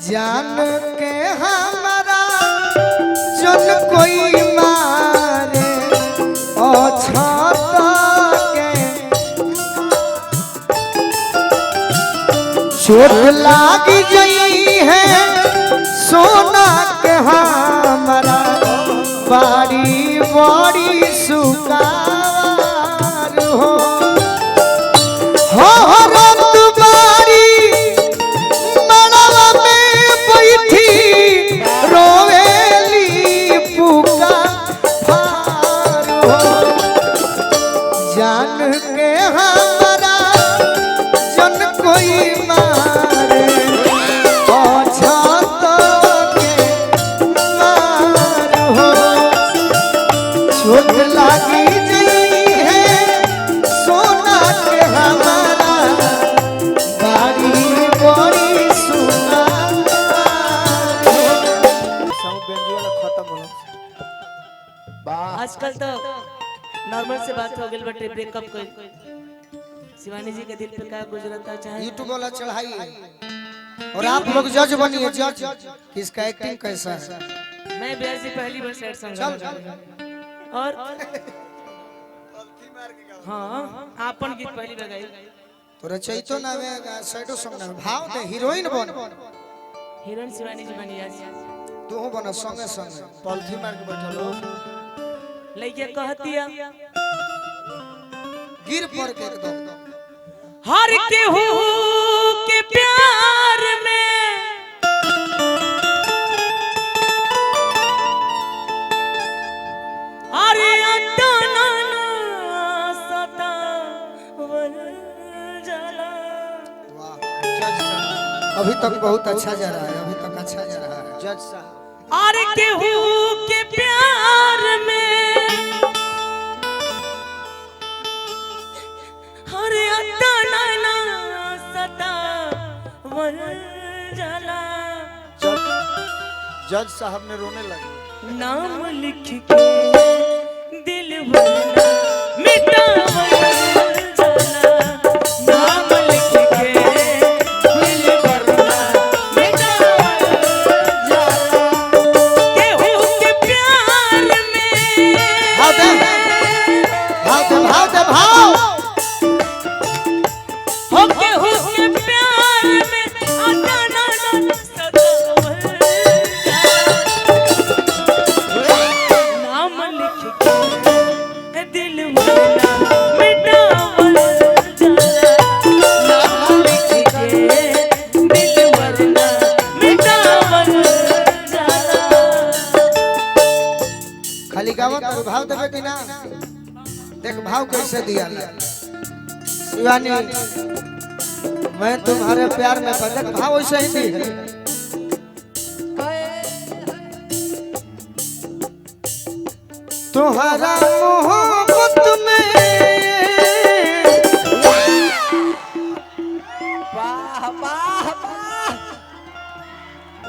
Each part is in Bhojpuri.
जान के हमारा जन कोई मारे ओ छत के चोट लाग गई है सोना के हमारा बाड़ी बड़ी सुकार हो रत बारी मड़वा में बैठी रोवेली पुका फार हो जान के हमारा जन कोई मारे ओ छत के मार हो चोट लागी गई है सोना के हमारा बाड़ी बड़ी सुना आजकल तो नॉर्मल से बात हो गई बटे ब्रेकअप को शिवानी जी के दिल पे क्या गुजरता चाहे यूट्यूब वाला चढ़ाई और आप लोग जज बनिए जज किसका एक्टिंग कैसा है। मैं ब्याह जी पहली बार सैड सॉन्ग और हाँ आपन गीत पहली बार गाई तो रचयितो ना में सैडो सॉन्ग ना भाव दे हीरोइन बन हीरोइन शिवानी जी बनी आज तू हो बन संगे संगे पॉलिथी मार के बैठल हो लइके कहतिया गिर पड़ के एकदम हर केहू के प्यार में अरे अटना सता वन जला। अभी तक बहुत अच्छा जा रहा है, अभी तक अच्छा जा रहा है जज साहब। अरे केहू के प्यार में अरे अटना सता वन जला। जज साहब ने रोने लगे। नाम लिख के दिल भरना मिटावल जाला। नाम लिख के दिल भरना मिटावल जाला। केहू के प्यार में भाव दे भाव दे भाव हो केहू के प्यार में अटना सतावल नाम लिख के दिल भरना मिटावल जाला। नाम लिख के दिल भरना मिटावल जाला। खाली गावत भाव देवे कि ना। देख भाव कैसे दिया शिवानी, मैं तुम्हारे प्यार में बदक भाव वैसे ही दी है। तुम्हारा मोहब्बत में वाह वाह वाह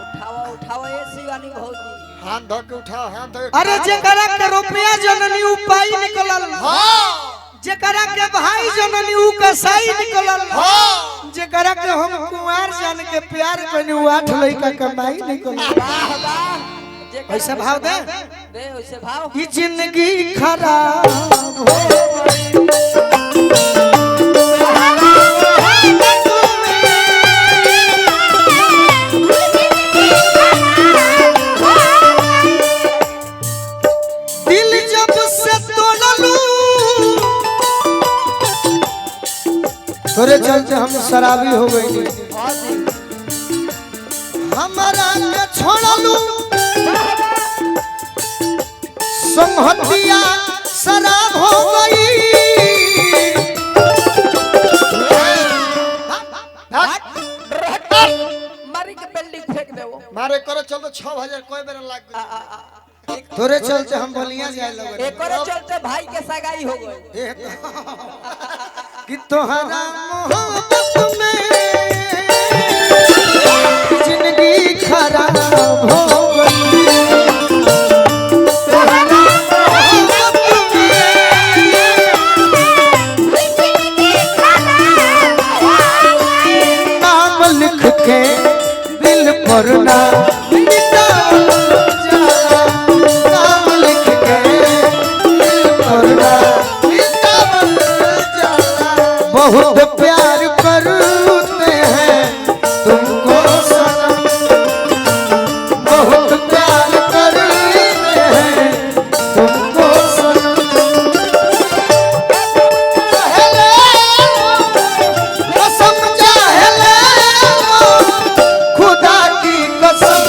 उठावा उठावा ये शिवानी भौजी हाथ धो के उठाओ, हाथ धो। अरे जेकरा के रुपया जननी उपाय निकलल, हां जेकरा के भाई जननी उ कसाई निकलल, हां जेकरा के हम कुंवार जान के प्यार कनी उ 8 लइका कमाई निकलल। वाह वाह ऐसा भाव दे दे वैसे भाव। ई जिंदगी खराब हो गई। दिल जब से तोड़लू तोरे चलते हम शराबी हो गई। हमारा के छोड़लू संहतिया शराब हो गई। मारी के बिल्डिंग फेंक दे वो मारे करे चल तो 6000 कोई बेर लाग गई। तोरे चलते हम बलिया जाए लगे। एक और चलते भाई के सगाई हो गई। कि तोहरा मोहब्बत में जिंदगी खराब हो गई। नाम लिख के दिल पर करना मिटावल जाला नाम लिख के दिल करना मिटावल जाला बहुत प्यार करते हैं तुमको सनम बहुत प्यार करते हैं तुमको सनम कसम चाहे ले लो खुदा की कसम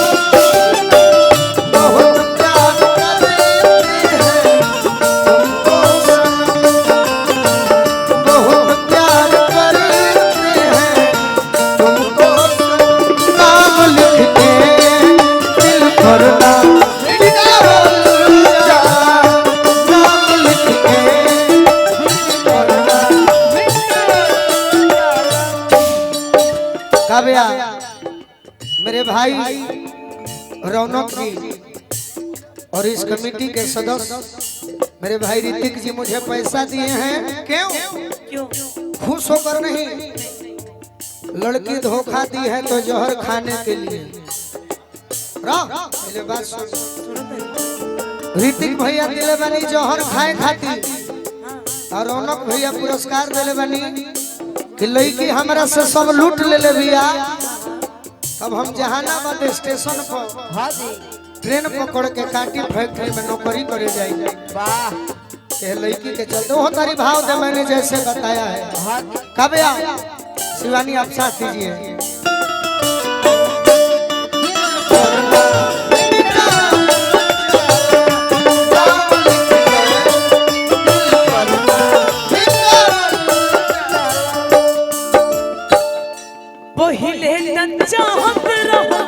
बहुत प्यार करते हैं तुमको सनम बहुत प्यार करते हैं तुमको सनम नाम लिख के दिल करना मिटावल जाला नाम लिख के दिल करना काव्या मेरे भाई रौनक जी और इस कमेटी के सदस्य मेरे भाई ऋतिक जी मुझे पैसा दिए हैं क्यों क्यों खुश होकर नहीं लड़की धोखा दी है तो जहर खाने के लिए पहले बात सुन ऋतिक भैया दिले बनी जहर खाए खातिर और रौनक भैया पुरस्कार दिले बनी कि लड़की हमरा से सब लूट ले बिया अब हम जहानाबाद स्टेशन पर हाँ जी ट्रेन पकड़ के काटी फैक्ट्री में नौकरी करे जाएगी वाह ये लड़की के चलते वो तारी भाव दे मैंने जैसे बताया है हाँ काव्या शिवानी आप साथ दीजिए पहिले न चाहत रहा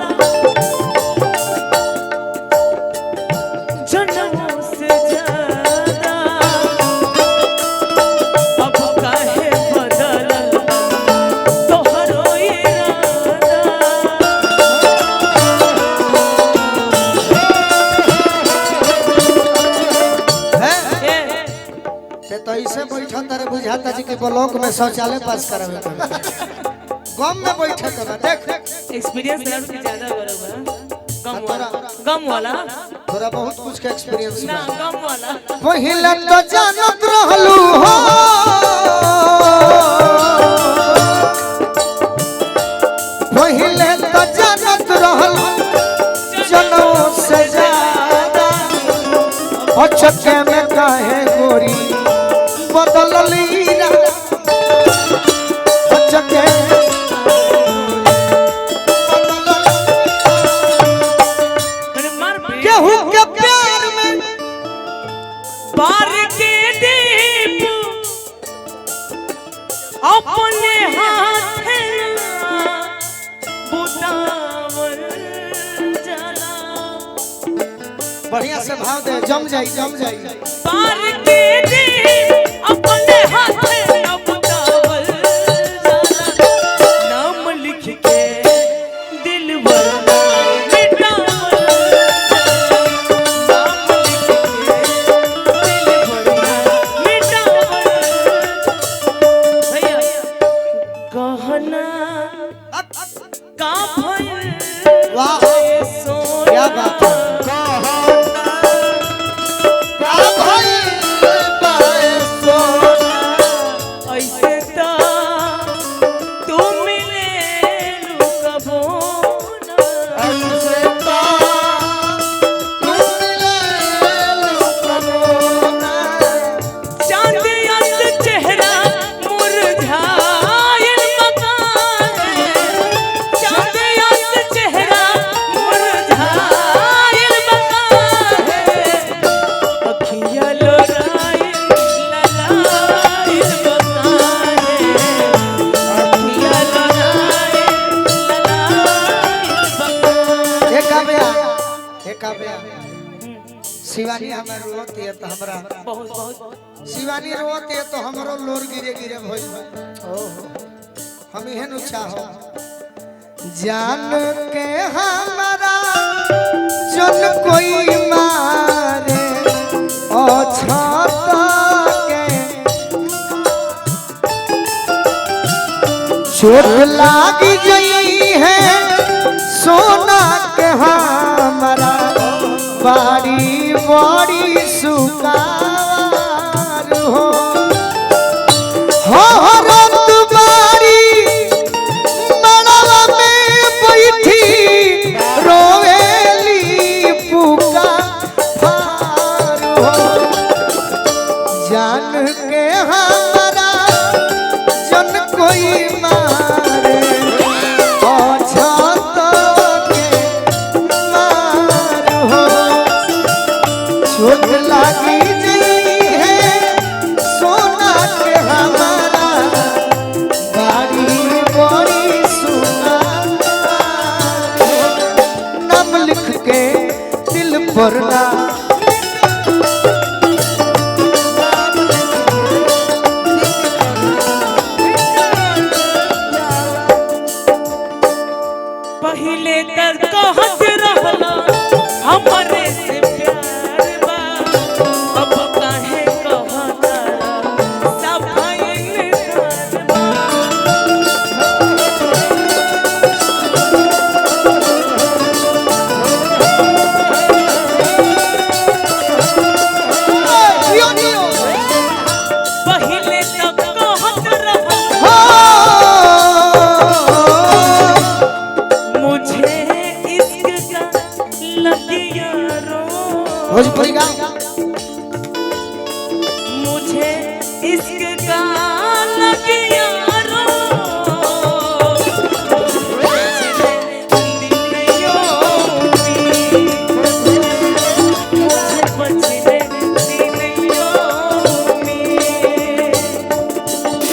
जन्मों से ज्यादा अब काहे बदल तोहरो इरादा है तो ऐसे बैठा तारे बुझाता जी के ब्लॉक में शौचालय पास करावे गम में बैठे तो देख एक्सपीरियंस लेवल से ज्यादा बराबर गम वाला थोड़ा बहुत कुछ का एक्सपीरियंस ना गम वाला पहिले तो जानत रहलू हो पहिले तो जानत रहलू जनों से ज्यादा अचके में काहे गोरी बदल लीरा अचके केहू के प्यार में बार के दीप अपने हाथ बुतावर जला बढ़िया से भाव दे जम जाई बार के दीप अपने हाथ बुतावर जला नाम लिख के दिल भरना वाह क्या बात है ऐसे तो तू मिले कबो चांद अंत चेहरा मुरझायल मकान चांद अंत चेहरा मुरझायल मकान अखियाँ लोरायल ललायल मकान अखियाँ लोरायल ललायल मकान शिवानी हमें रोती है तो हमरा बहुत शिवानी रोती है तो हमरो लोर गिरे भइल हम इहन चाहो जान के हमारा जन कोई मारे ओ छाता के चोट लाग गई है सोना बड़ी सुकावार हो रत बारी मड़वा में बैठी रोवेली पुकार हो जान के हमारा जन कोई मारे चोट लागी जई है सोना के हमारा गाड़ी बड़ी सुना नाम लिख के दिल पर ना पहले तक कहत रहला हमरे से भोजपुरी गाँव मुझे इश्क का लगिया रो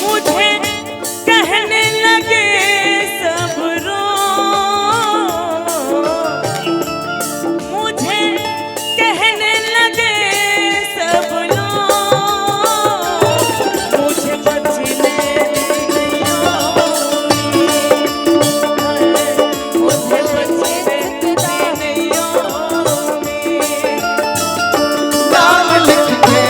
मुझे कहने लगे सब रो मुझे कहने लगे सब लोग मुझे बचने मुझे बचने नाम लिख के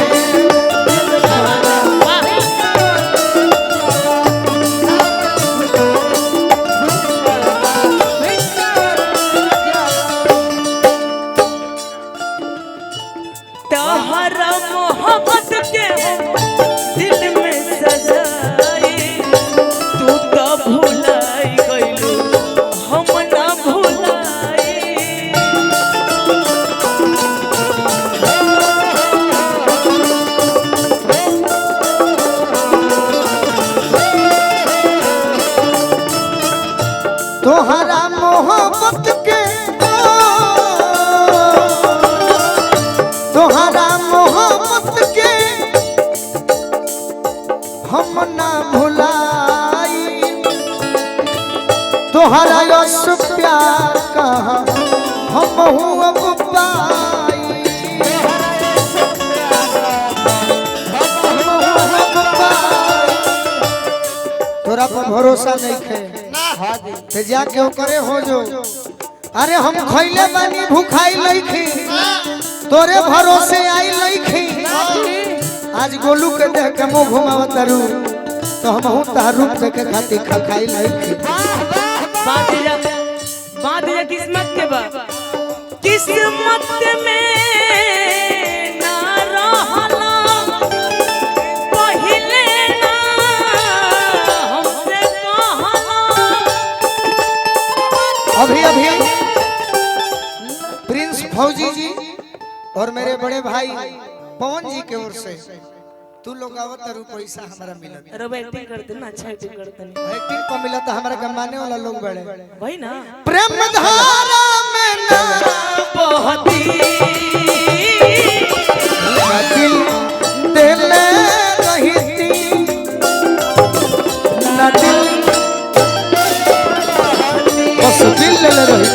तोहरा मोहब्बत के दिल में सजाई तू तो भुलाई गइलू हम ना भुलाई तोहरा मोहब्बत के तोहरा मोहब्बत के हम ना भुलाई तोहरा यश प्यार कहाँ हम अब पाई तोरा पर भरोसा नहीं खे ते जाके करे हो जो अरे हम खैले बानी भूखाई लईखी तोरे भरोसे आई लईखी आज गोलू के देख के मुंह घुमावत रू तो हम हूं तार रूप देखे खातिर खाई लईखी बात जा किस्मत के बा किस्मत में ना रहला पहिले ना हमसे कहला अभी प्रिंस फौजी जी और मेरे बड़े भाई पवन जी के ओर से तू लोग आवत रू पैसा हमारा मिलत अरे एक्टिंग करते ना अच्छा एक्टिंग करते एक्टिंग को मिला तो हमारा कमाने वाला लोग बड़े वही ना प्रेम धारा में ना बहती दिल दिल रहती ना दिल बस दिल रहती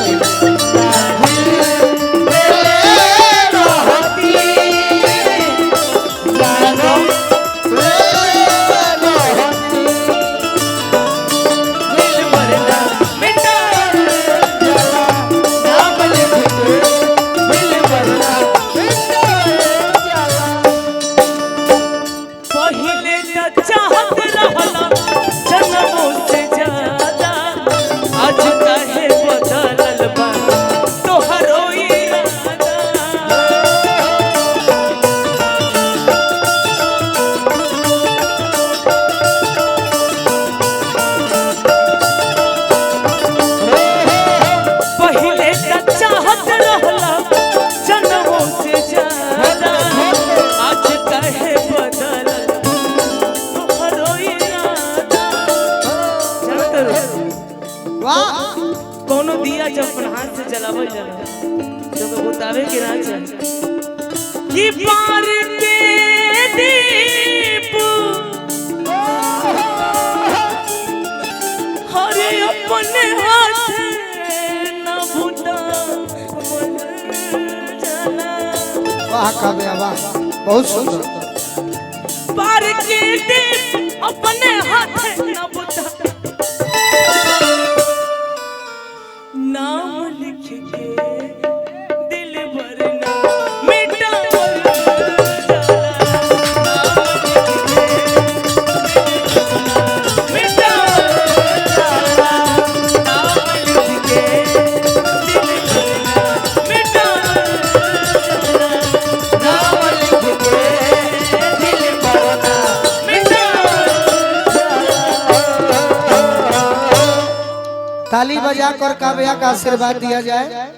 हाथ से चलावल जाला तो बतावे के ना चाहिए कि पार के दीप हरे अपने हाथ न बुता जाला वाह काव्या वाह बहुत सुंदर पार के दीप अपने हाथ न बुता नाम लिख के दिल भरना मिटावल जाला नाम लिख के दिल भरना मिटावल जाला नाम लिख के दिल भरना ताली बजाकर काव्या का आशीर्वाद दिया जाए।